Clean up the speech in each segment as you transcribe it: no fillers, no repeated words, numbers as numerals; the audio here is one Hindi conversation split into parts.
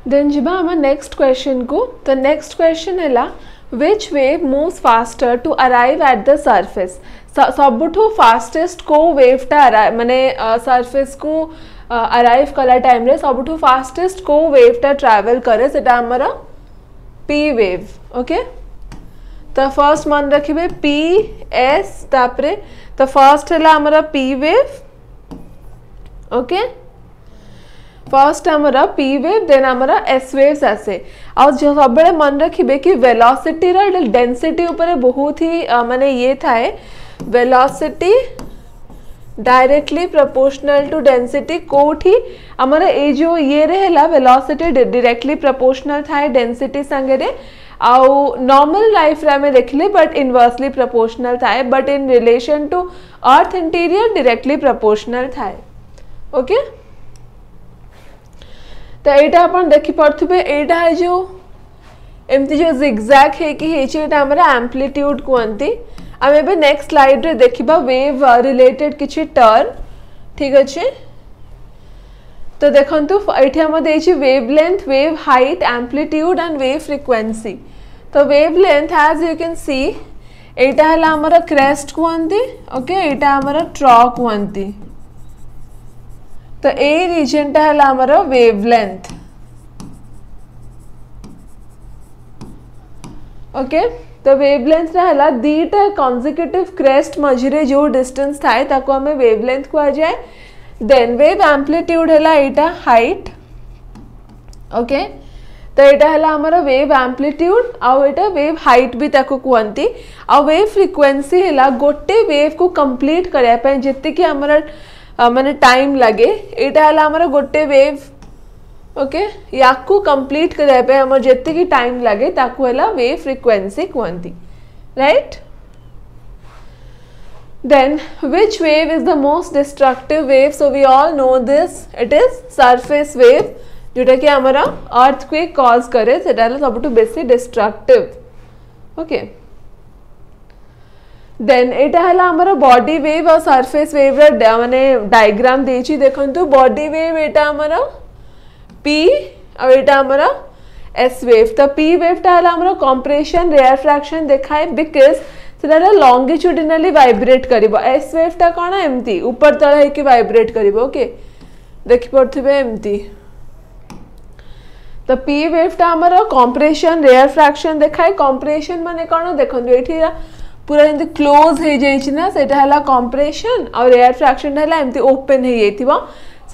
देन जिबा हम नेक्स्ट क्वेश्चन को। तो नेक्स्ट क्वेश्चन है which wave moves faster to arrive at the surface। सबुठू फास्टेस्ट को वेवटा माने सरफेस को अराइव कला टाइम रे सबुठू फास्टेस्ट को वेवटा ट्रैवल करे सेटा हमरा पी वेव। ओके तो फर्स्ट मन रखिबे पी एस तापरे तो फर्स्ट है हमरा पी वेव। ओके फर्स्ट हमारा पी वेव देन हमारा एस वेव्स आसे और जो सब मन रखिबे कि वेलोसिटी रा डेंसिटी ऊपर बहुत ही माने ये थाए velocity directly proportional to density कोठी हमारा ए जो ये रहेला वेलोसिटी डायरेक्टली प्रोपोर्शनल थाए डेंसिटी संगे रे आउ नॉर्मल लाइफ रा में देखले बट इनवर्सली प्रोपोर्शनल थाए but in relation to earth interior directly proportional थाए। ओके तो यहाँ अपन देखी पारे यहाँ है जो एमती जो जिगजैग है कि हमारा एम्प्लीट्यूड कहती आम ए नेक्स्ट स्लाइड रे देखा वेव रिलेटेड किसी टर्म। ठीक अच्छे तो देखु ये आम wave length wave height amplitude and wave frequency. तो wave length as you can see यहाँ है आमर क्रेस्ट कहती। ओके यहाँ आमर ट्र कहती। तो ए रीजन टा है हमारा वेवलेंथ। ओके तो वेवलेंथ है दीटा कॉन्जिक्यूटिव क्रेस्ट मझिरे जो डिस्टेंस थाए ताको हमें वेवलेंथ कहा जाए। देन वेव एम्प्लीट्यूड है एटा हाइट। ओके तो यहाँ है हमारा वेव एम्प्लीट्यूड आउ एटा वेव हाइट भी ताको कहती। आ वेव फ्रिक्वेंसी है गोटे वेव को कंप्लीट करने जिते कि हमारा माने टाइम लगे यहाँ है हमारा गोटे वेव। ओके या कंप्लीट करने आम जिते कि टाइम लगे ताकू है वेव फ्रिक्वेंसी कहती। Right then which wave is the most destructive wave. So we all know this it is surface wave जोटा कि हमारा अर्थक्वेक कॉज करे सबुठू बेसी डिस्ट्रक्टिव। ओके देन यहाँ है हमारा बॉडी वेव और सरफेस वेव माने डायग्राम देछि देखंतु बॉडी वेव यहाँ हमारा पी और यहाँ हमारा एस वेव। तो पी वेव टा है हमारा कंप्रेशन रेयरफ्रैक्शन देखाए बिकॉज सेटा लॉन्गिट्यूडिनली वाइब्रेट करिवो। एस वेव टा कौन एमती ऊपर तळ है कि वाइब्रेट करिवो। ओके देखि पड़थिबे एमती। तो पी वेव टा हमारा कंप्रेशन रेयरफ्रैक्शन देखाए। कंप्रेशन माने कौन देखंतु एठी पूरा जमी क्लोज हो जाए कंप्रेशन और रेयर फ्रैक्शन है एमती ओपन हो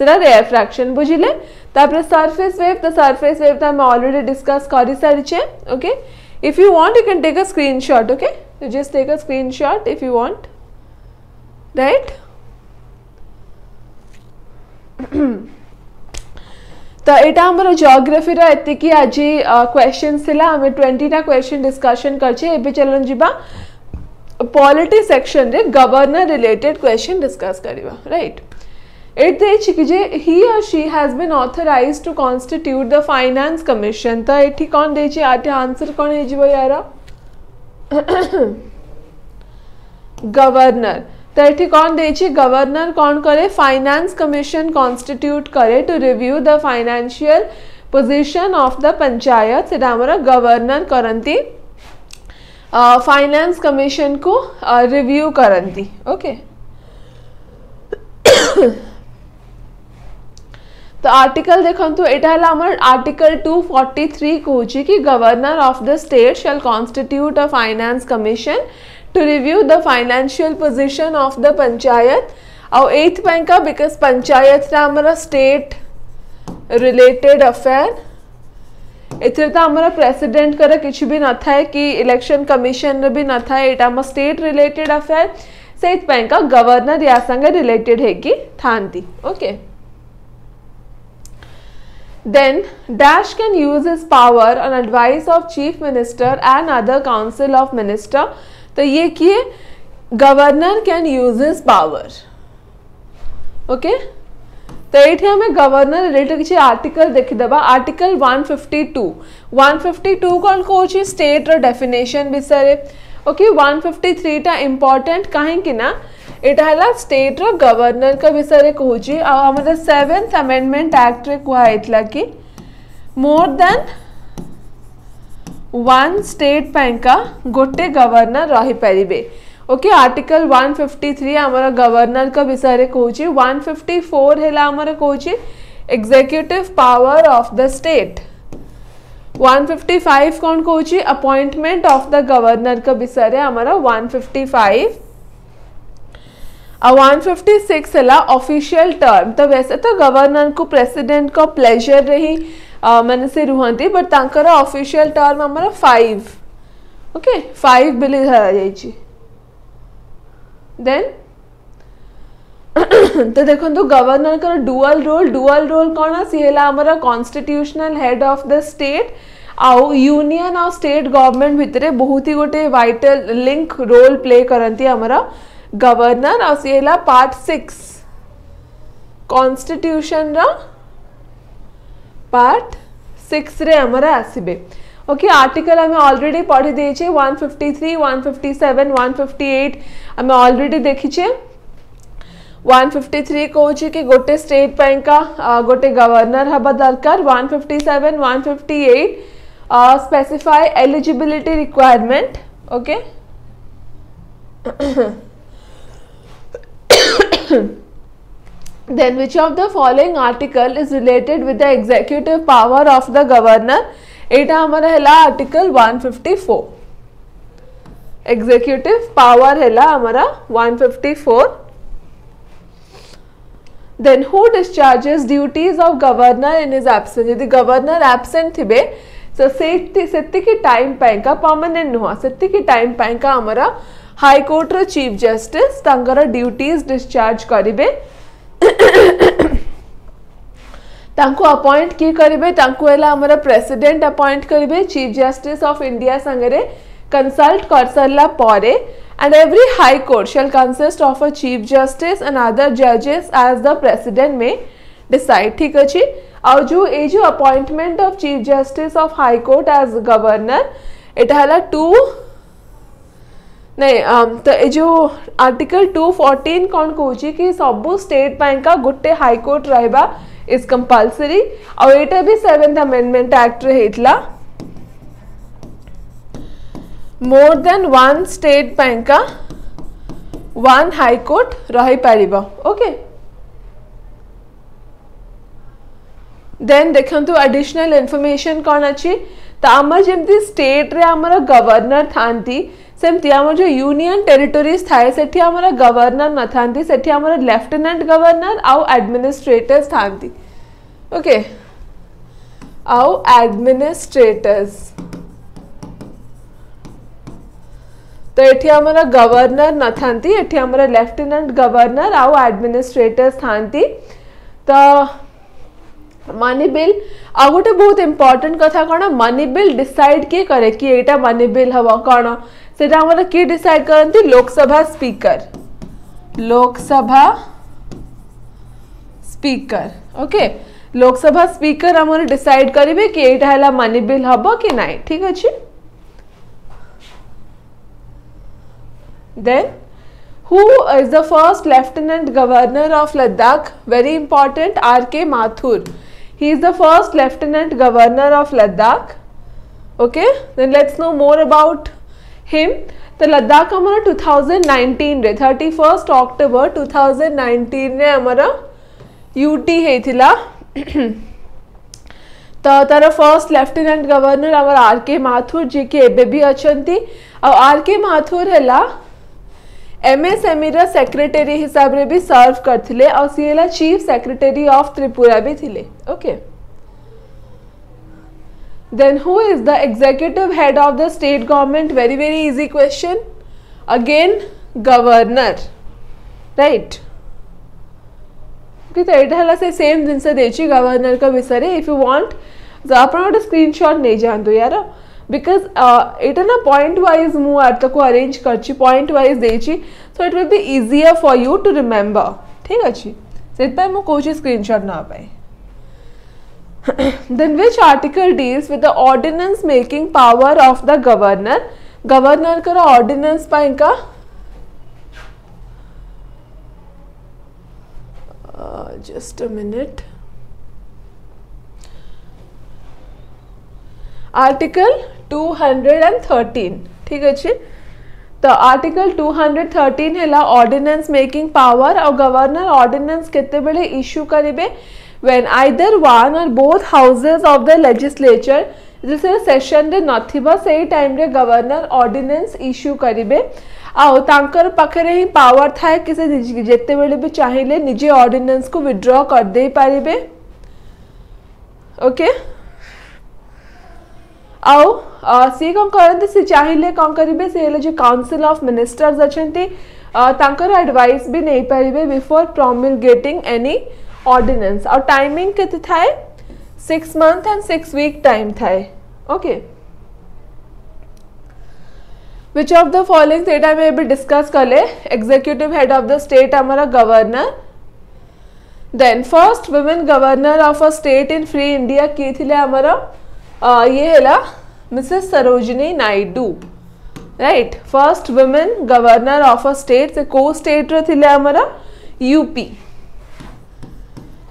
रेयर फ्रैक्शन बुझिले। तापर सरफेस वेव तो सरफेस वेव तो हम ऑलरेडी डिस्कस कर सारी। Okay if you want you can take a screenshot. Okay you just take a screenshot if you want. Right तो यहाँ आम जियोग्राफी एति आज क्वेश्चन आम 20टा क्वेश्चन डिस्कशन कर चलन जीवा पॉलिटी सेक्शन रे गवर्नर रिलेटेड क्वेश्चन डिस्कस करिवा। राइट इट ही और she has been authorised to constitute the finance commission. तो ये कौन देछि आंसर कौन है यार गवर्नर। तो ये कौन देछि गवर्नर कौन करे फाइनेंस कमिशन कॉन्स्टिट्यूट करे to review the financial position of the panchayat. से हमारा गवर्नर करती फाइनेंस कमिशन को रिव्यू करती। ओके तो आर्टिकल देखंतु एटा हला हमर आर्टिकल 243 कहूची कि governor of the state shall constitute a finance commission to review the financial position of the panchayat. और 8th बैंक का बिकॉज पंचायत हमारा स्टेट रिलेटेड अफेयर एथरे तो हमारा प्रेसिडेंट कर किसी भी न था कि इलेक्शन कमिशन भी न था। यहाँ स्टेट रिलेटेड अफेयर से का गवर्नर या संगे रिलेटेड है कि थांती। Okay then dash can use his power on advice of chief minister and other council of minister. तो ये किए governor can use his power. Okay तो ये हमें गवर्नर रिलेटेड किसी आर्टिकल देखीदबा आर्टिकल 152 कौन कौन स्टेट रो डेफिनेशन विषय। ओके 153 टा इम्पोर्टेंट कहीं ना यहाँ स्टेट रो गवर्नर का विषय कहूँ। आम 7th अमेंडमेंट एक्ट रे कहुला कि मोर देन वन स्टेट पैंका गोटे गवर्नर रही पारिबे। ओके आर्टिकल 153 आमर गवर्नर का विषय रे कहूची। 154 हेला आमर कहूची executive power of the state. 155 कौन कहूची अपॉइंटमेंट ऑफ द गवर्नर का विषय रे आमर 155। 156 है ऑफिशियल टर्म। तो वैसे तो गवर्नर को प्रेसिडेंट को प्लेजर रे ही मन से रुहंती बट तांकर ऑफिशियल टर्म हमारा 5। ओके 5 बिली धरा जाइछि। देन तो देखो तो गवर्नर का डुअल रोल कौन सी है हमारा constitutional head of the state आउ यूनियन और स्टेट गवर्नमेंट भितर बहुत ही गोटे वाइटल लिंक रोल प्ले करती हमारा गवर्नर और सी है पार्ट 6 कॉन्स्टिट्यूशन रा पार्ट 6 रे हमारा आसीबे। ओके आर्टिकल हमें ऑलरेडी पढ़ी देछे 153 157 158 हमें ऑलरेडी देखिछे। 153 कहूँ कि गोटे स्टेट पैंका गोटे गवर्नर हबा दरकार। 157 158 specify eligibility requirement. Okay then which of the following article is related with the executive power of the governor? एटा हमारा हैला आर्टिकल 154 एग्जीक्यूटिव पावर हैला हमारा 154। Then who discharges duties of governor in his absence. यदि गवर्नर एब्सेंट थिबे तो सेति की टाइम पैंका परमानेंट नुहा सेति की टाइम पैंका हमारा हाई कोर्ट रो चीफ जस्टिस तांकर ड्यूटीज डिस्चार्ज करिवे। तांको अपॉइंट की करिवे तांको एला हमारा प्रेसिडेंट अपॉइंट करिवे चीफ जस्टिस ऑफ इंडिया संगरे कंसल्ट कर सरला पारे। And every high court shall consist of a chief justice and other जजेस as the president may decide. ठीक अच्छी और जो appointment of chief justice of high court as governor एटा हला 2 नहीं तो ये जो आर्टिकल 214 कौन कहूँ कि सबू स्टेट पैंका गोटे हाई कोर्ट रहा इज कंपलसरी और एटा भी 7th अमेंडमेंट एक्ट रे हेतला मोर देन वन स्टेट पैंका वन हाई कोर्ट रही पारिबा। ओके देन देखंतु एडिशनल इनफॉरमेशन कौन अच्छी तो आमर जमती स्टेट रे आमर गवर्नर थांती सेमती आमर जो यूनियन टेरिटोरीज थाए सेठी आमर गवर्नर न थांती सेठी आमर लेफ्टिनेंट गवर्नर आउ एडमिनिस्ट्रेटर्स थांती। ओके आउ एडमिनिस्ट्रेटर्स तो एठी आमर गवर्नर न थांती एठी आमर लेफ्टिनेंट गवर्नर आउ एडमिनिस्ट्रेटर्स थांती। तो मनी बिल आ गोटे बहुत इंपोर्टेंट कथा कौन मनी बिल डिसाइड किए करे कि एटा मनी बिल हवा कौन सेटा हमर की डिसाइड करती Lok Sabha speaker okay Lok Sabha speaker हमर डिसाइड करिवे कि एटा हला मनी बिल हबो कि नाही। ठीक अछि then who is the first lieutenant governor of Ladakh? Very important, R.K. Mathur. He is the first lieutenant governor of Ladakh. Okay, then let's know more about him. तो लद्दाख हमारा 2019 रे 31 अक्टोबर 2019 रे हमारा यूटी हेथिला। तो तार फर्स्ट लेफ्टिनेंट गवर्नर हमारा आर.के. माथुर जी के एबे भी अछंती और आर.के. माथुर हैला एमएसएमई रा सेक्रेटरी हिसाब रे भी सर्व करथिले और सीएला चीफ सेक्रेटरी ऑफ त्रिपुरा भी थिले। Okay then who is the executive head of the state government? Very easy question, again governor, right? Okay, तो एटा हला से सेम जिनस देची गवर्नर का विषय रे। इफ यू वांट तो आपण गोटे स्क्रीनशॉट नहीं जानतो यार बिकॉज एटा ना पॉइंट वाइज मु आर्त को अरेंज करची पॉइंट वाइज देची so it will be easier for you to remember. ठीक अछि सेत पे मु कोची स्क्रीनशॉट ना पाए। Then which article deals with the ordinance making power of the governor? Governor का ordinance पाइंका just a minute. Article 213 ठीक अच्छे। तो आर्टिकल 213 है ऑर्डिनेंस मेकिंग पावर और गवर्नर ऑर्डिनेंस केते बेले इश्यू करिवे व्हेन आइदर वन और both houses of the legislature जैसे सेशन रे नथिबा सेही टाइम रे गवर्नर ऑर्डिनेंस इश्यू करिवे आउ तांकर पाखरे ही पावर थाए कि से जेते बेले भी चाहिए निजे ऑर्डिनेंस को विथड्रॉ कर दे पारिबे। ओके आउ सी कौन करते सी चाहिए कौन करेंगे सी जो काउंसिल ऑफ मिनिस्टर्स अच्छे तांकर एडवाइस भी नहीं पारिबे बिफोर प्रोमलगेटिंग एनी ऑर्डिनेंस और टाइमिंग केते थाए 6 मंथ एंड 6 वीक टाइम थाए। Okay which of the following सेटा में भी डिस्कस कर ले executive head of the state हमारा governor then first women governor of a state in free India किए थे हमारा ये है Mrs Sarojini Naidu right first women governor of a state से को स्टेट रे थिले हमारा यूपी।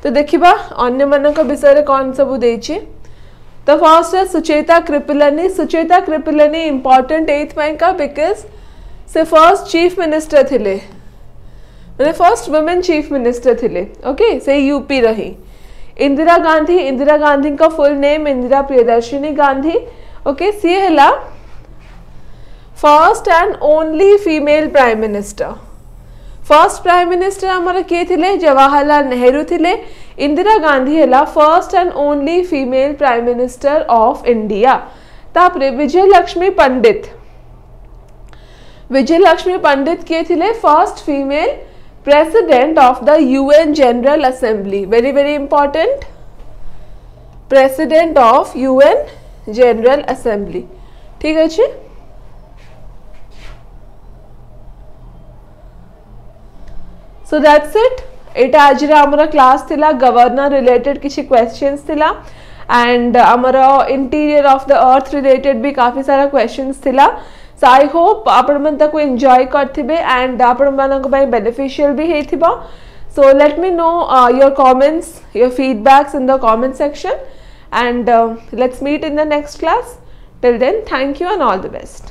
तो देखिबा अन्य मानक विषय रे कौन सब देछि तो फर्स्ट है सुचेता कृपलानी इंपोर्टेंट एथ पाई का बिकॉज से फर्स्ट चीफ मिनिस्टर थिले मैंने फर्स्ट वुमेन चीफ मिनिस्टर थिले ओके से यूपी रही। इंदिरा गांधी का full name Indira Priyadarshini Gandhi okay she है first and only female prime minister. First prime minister हमारा किए थे जवाहरलाल नेहरू थे। इंदिरा गांधी है first and only female prime minister of India. तापरे विजयलक्ष्मी पंडित किए थे first female president of the UN general assembly very very important president of UN general assembly ठीक अच्छे। सो दैट्स इट एटा आज हमारा क्लास थिला गवर्नर रिलेटेड किसी क्वेश्चंस थिला एंड हमारा interior of the earth related भी काफी सारा क्वेश्चंस थिला। सो आई होप आपण मन ताको एंजॉय करथिबे एंड आपण मानक बाय बेनिफिशियल भी हेथिबा। So let me know your comments your feedbacks in the comment section and let's meet in the next class. Till then, thank you and all the best.